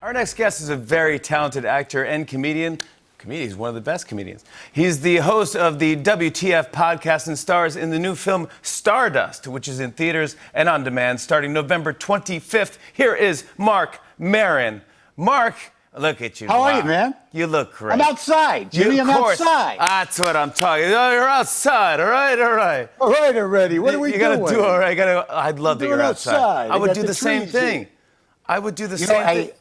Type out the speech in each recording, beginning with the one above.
Our next guest is a very talented actor and comedian. He's one of the best comedians. He's the host of the WTF podcast and stars in the new film Stardust, which is in theaters and on demand starting November 25th. Here is Marc Maron. Marc, look at you. How are you, man? You look great. I'm outside, Jimmy. I'm outside. That's what I'm talking about. You're outside. All right. All right already. What are we doing? You gotta do all right. I'd love that you're outside. I would do the same thing. I would do the same thing.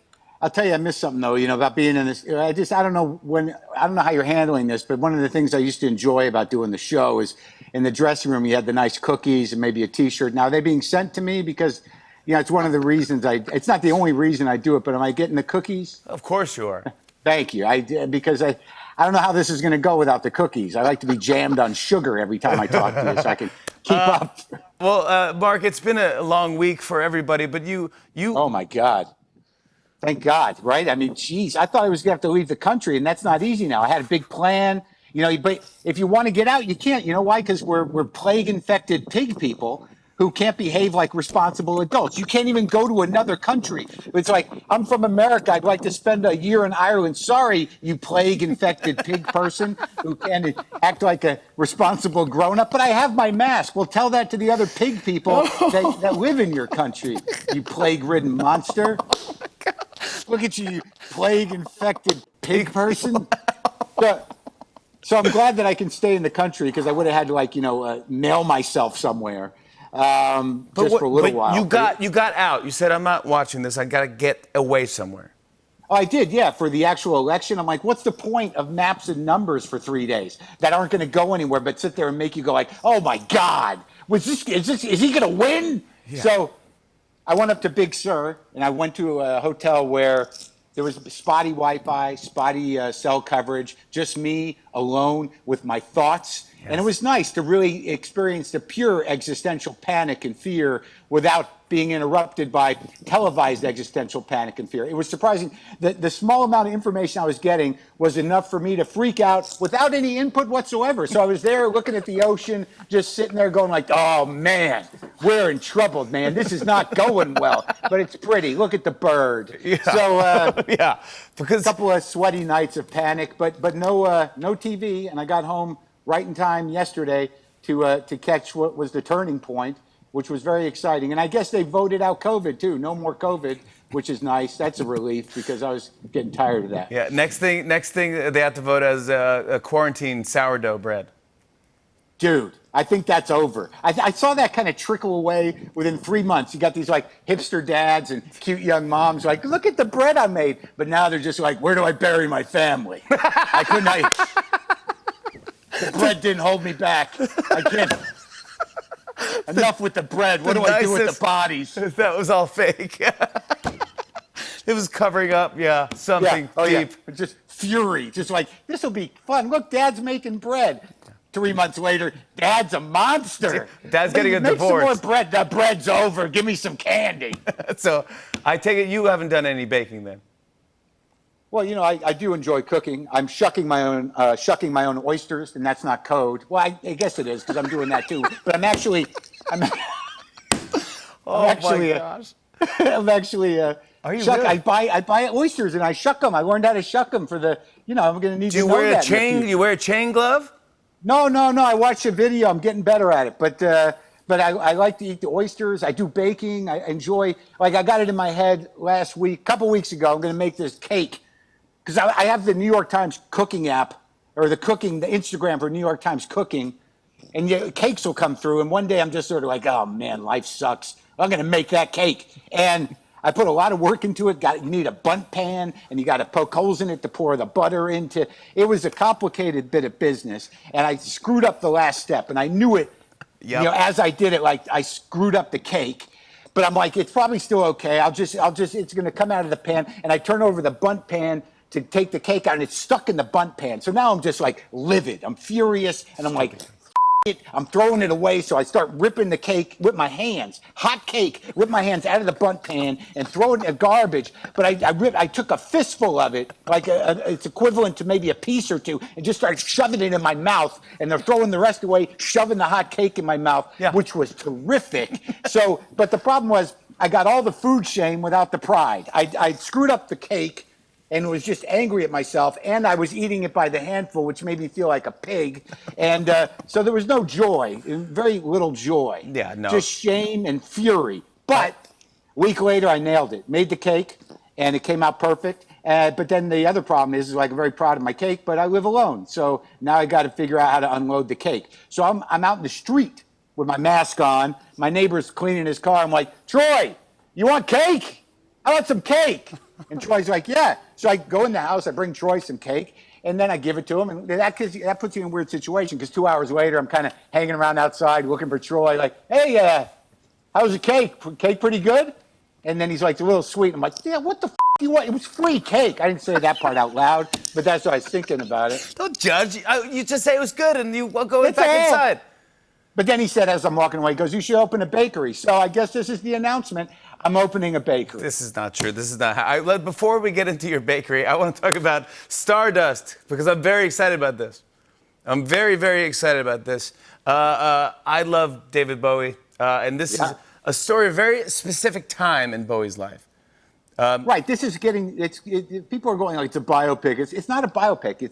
I'll tell you, I missed something though. About being in this. I don't know how you're handling this, but one of the things I used to enjoy about doing the show is in the dressing room you had the nice cookies and maybe a T-shirt. Now are they being sent to me because, it's one of the reasons it's not the only reason I do it, but am I getting the cookies? Of course you are. Thank you. Because I don't know how this is going to go without the cookies. I like to be jammed on sugar every time I talk to you, so I can keep up. Well, Marc, it's been a long week for everybody, but you. Oh my God. Thank God, right? I mean, geez, I thought I was going to have to leave the country, and that's not easy now. I had a big plan, but if you want to get out, you can't. You know why? Because we're plague-infected pig people who can't behave like responsible adults. You can't even go to another country. It's like, I'm from America. I'd like to spend a year in Ireland. Sorry, you plague-infected pig person who can't act like a responsible grown-up. But I have my mask. Well, tell that to the other pig people that live in your country, you plague-ridden monster. Look at you, you plague-infected pig person. So I'm glad that I can stay in the country because I would have had to, mail myself somewhere just for a little while. You got out. You said, I'm not watching this. I got to get away somewhere. Oh, I did, yeah, for the actual election. I'm like, what's the point of maps and numbers for 3 days that aren't going to go anywhere but sit there and make you go like, oh, my God, is he going to win? Yeah. So I went up to Big Sur, and I went to a hotel where there was spotty Wi-Fi, spotty cell coverage, just me alone with my thoughts. Yes. And it was nice to really experience the pure existential panic and fear without being interrupted by televised existential panic and fear. It was surprising that the small amount of information I was getting was enough for me to freak out without any input whatsoever. So I was there looking at the ocean, just sitting there going like, oh man, we're in trouble, man. This is not going well, but it's pretty. Look at the bird. Yeah. So yeah, because a couple of sweaty nights of panic, but no TV. And I got home right in time yesterday to catch what was the turning point, which was very exciting. And I guess they voted out COVID too. No more COVID, which is nice. That's a relief because I was getting tired of that. Yeah. Next thing they have to vote as a quarantine sourdough bread. Dude, I think that's over. I saw that kind of trickle away within 3 months. You got these hipster dads and cute young moms like, look at the bread I made. But now they're just like, where do I bury my family? The bread didn't hold me back. I can't. Enough with the bread. What do I do with the bodies? That was all fake. It was covering up, something deep. Yeah. Just fury. Just like, this will be fun. Look, Dad's making bread. 3 months later, Dad's a monster. Dad's getting a divorce. Make some more bread. The bread's over. Give me some candy. So I take it you haven't done any baking then? Well, I do enjoy cooking. I'm shucking my own oysters, and that's not code. Well, I guess it is because I'm doing that too. But I'm actually. My gosh! I'm actually. Are you shuck, really? I buy oysters and I shuck them. I learned how to shuck them for the. I'm going to need to know that. Do you wear a chain? You wear a chain glove? No. I watched a video. I'm getting better at it, but I like to eat the oysters. I do baking. I enjoy. I got it in my head last week, a couple weeks ago. I'm going to make this cake. Because I have the New York Times cooking app, or the Instagram for New York Times cooking, and cakes will come through. And one day I'm just sort of like, oh man, life sucks. I'm going to make that cake. And I put a lot of work into it. You need a bundt pan, and you got to poke holes in it to pour the butter into. It was a complicated bit of business, and I screwed up the last step. And I knew it, as I did it, I screwed up the cake. But I'm like, it's probably still okay. it's going to come out of the pan. And I turn over the bundt pan to take the cake out, and it's stuck in the bundt pan. So now I'm just livid. I'm furious, and I'm like, it. I'm throwing it away, so I start ripping the cake with my hands. Hot cake, rip my hands out of the bundt pan and throw it in the garbage. But I took a fistful of it, it's equivalent to maybe a piece or two, and just started shoving it in my mouth. And they're throwing the rest away, shoving the hot cake in my mouth, which was terrific. But the problem was, I got all the food shame without the pride. I screwed up the cake and was just angry at myself, and I was eating it by the handful, which made me feel like a pig. And so there was no joy, very little joy. Yeah, no. Just shame and fury. But a week later, I nailed it. Made the cake, and it came out perfect. But then the other problem is like, I'm very proud of my cake, but I live alone. So now I got to figure out how to unload the cake. So I'm out in the street with my mask on. My neighbor's cleaning his car. I'm like, Troy, you want cake? I want some cake. And Troy's like, yeah. So I go in the house, I bring Troy some cake, and then I give it to him. And that puts you in a weird situation because 2 hours later, I'm kind of hanging around outside looking for Troy, like, hey, how's the cake? Cake pretty good? And then he's like, it's a little sweet. I'm like, yeah, what the f*** do you want? It was free cake. I didn't say that part out loud, but that's what I was thinking about it. Don't judge. You just say it was good, and you go It's back all. inside. But then he said, as I'm walking away, he goes, you should open a bakery. So I guess this is the announcement. I'm opening a bakery. This is not true. This is not how. Before we get into your bakery, I want to talk about Stardust because I'm very excited about this. I'm very, very excited about this. I love David Bowie, and this is a story of a very specific time in Bowie's life. Right. This is getting. People are going like it's a biopic. It's not a biopic.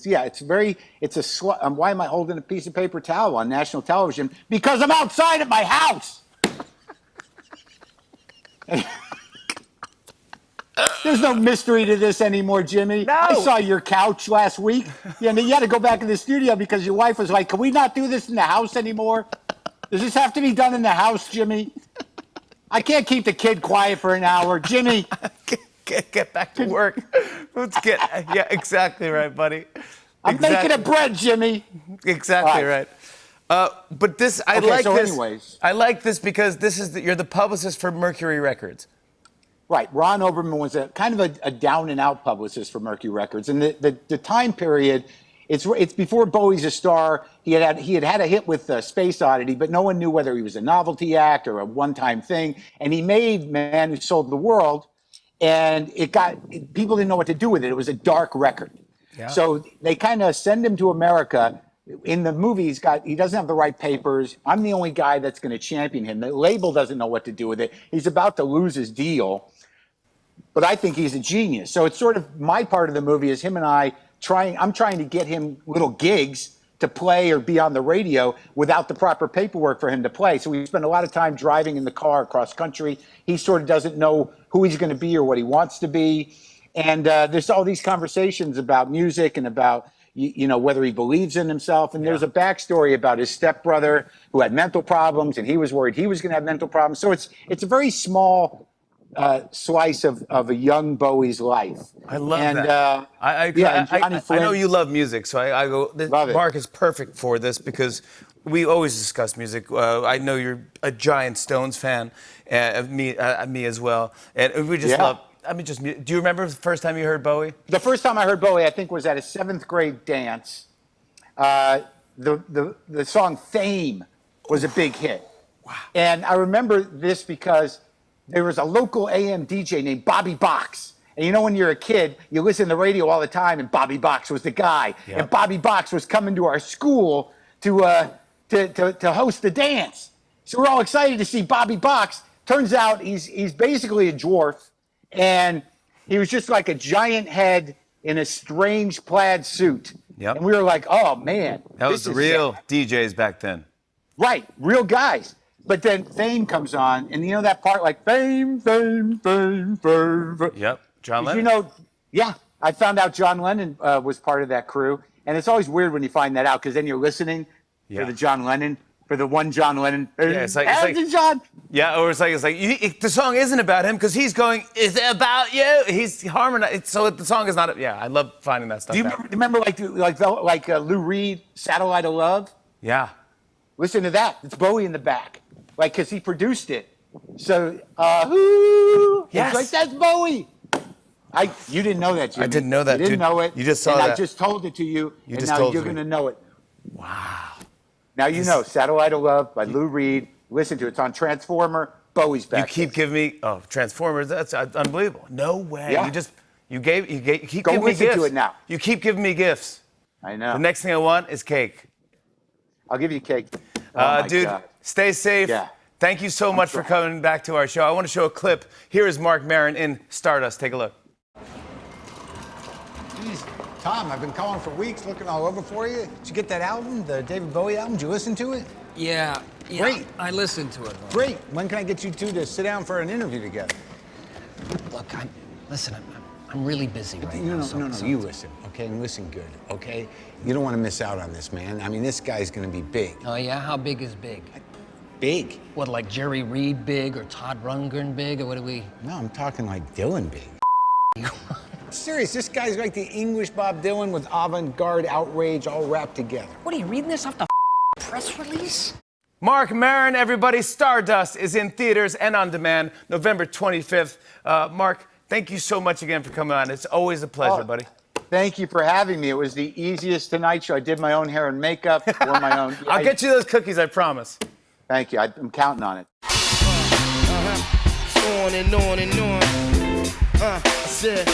Why am I holding a piece of paper towel on national television? Because I'm outside at my house. There's no mystery to this anymore, Jimmy. No. I saw your couch last week. Yeah, and you had to go back in the studio because your wife was like, "Can we not do this in the house anymore? Does this have to be done in the house, Jimmy? I can't keep the kid quiet for an hour, Jimmy." Get back to work. Yeah, exactly right, buddy. I'm making a bread, Jimmy. Exactly right. But this, I Okay, like so this. anyways. I like this because you're the publicist for Mercury Records. Right. Ron Oberman was a kind of a down and out publicist for Mercury Records. And the time period, it's before Bowie's a star. He had a hit with Space Oddity, but no one knew whether he was a novelty act or a one-time thing. And he made Man Who Sold the World, and people didn't know what to do with it. It was a dark record. Yeah. So they kind of send him to America. In the movie, he doesn't have the right papers. I'm the only guy that's going to champion him. The label doesn't know what to do with it. He's about to lose his deal, but I think he's a genius. So it's sort of my part of the movie is him and I'm trying to get him little gigs to play or be on the radio without the proper paperwork for him to play. So we spend a lot of time driving in the car across country. He sort of doesn't know who he's going to be or what he wants to be. And there's all these conversations about music and about whether he believes in himself. And there's a backstory about his stepbrother who had mental problems, and he was worried he was going to have mental problems. So it's a very small slice of a young Bowie's life. I love and, that. Johnny I Flynn. know you love music, so I go. Love it. Mark is perfect for this because we always discuss music. I know you're a giant Stones fan, me as well, and we just love. Do you remember the first time you heard Bowie? The first time I heard Bowie, I think, was at a 7th grade dance. The song Fame was a big hit. Wow. And I remember this because there was a local AM DJ named Bobby Box. And when you're a kid, you listen to the radio all the time, and Bobby Box was the guy. Yep. And Bobby Box was coming to our school to host the dance. So we're all excited to see Bobby Box. Turns out he's basically a dwarf. And he was just like a giant head in a strange plaid suit. Yep. And we were like, oh, man. That was the real DJs back then. Right, real guys. But then Fame comes on, and that part like fame, fame, fame, fame. Yep, John Lennon. I found out John Lennon was part of that crew. And it's always weird when you find that out because then you're listening for the John Lennon. For the one John Lennon. Yeah, it's like John. Yeah, or it's like the song isn't about him because he's going, "Is it about you?" He's harmonized, so the song is not. I love finding that stuff. Do you remember like Lou Reed, "Satellite of Love"? Yeah. Listen to that. It's Bowie in the back, because he produced it. So, yes, it's like that's Bowie. You didn't know that, Jimmy. I didn't know that. You didn't know it. You just saw and that. I just told it to you, and just now told you're me. going to know it. Wow. Now you know "Satellite of Love" by Lou Reed. Listen to it. It's on Transformer. Bowie's back. You keep giving me Transformers. That's unbelievable. No way. Yeah. You keep Go giving me listen gifts. to it now. You keep giving me gifts. I know. The next thing I want is cake. I'll give you cake. Oh my Dude, God. stay safe. Yeah. Thank you so much for coming back to our show. I want to show a clip. Here is Marc Maron in Stardust. Take a look. Jeez, Tom, I've been calling for weeks, looking all over for you. Did you get that album, the David Bowie album? Did you listen to it? Yeah. Great. I listened to it. Great. When can I get you two to sit down for an interview together? Look, I'm really busy right now. No, you listen, okay? And listen good, okay? You don't want to miss out on this, man. I mean, this guy's going to be big. Oh, yeah? How big is big? Big? What, like Jerry Reed big or Todd Rundgren big, or what do we... No, I'm talking like Dylan big. Serious, this guy's like the English Bob Dylan with avant-garde outrage all wrapped together. What, are you reading this off the press release? Marc Maron, everybody. Stardust is in theaters and on demand November 25th. Marc, thank you so much again for coming on. It's always a pleasure, buddy. Thank you for having me. It was the easiest Tonight Show. I did my own hair and makeup, wore my own. I'll get you those cookies, I promise. Thank you. I'm counting on it. On and on and on. I said.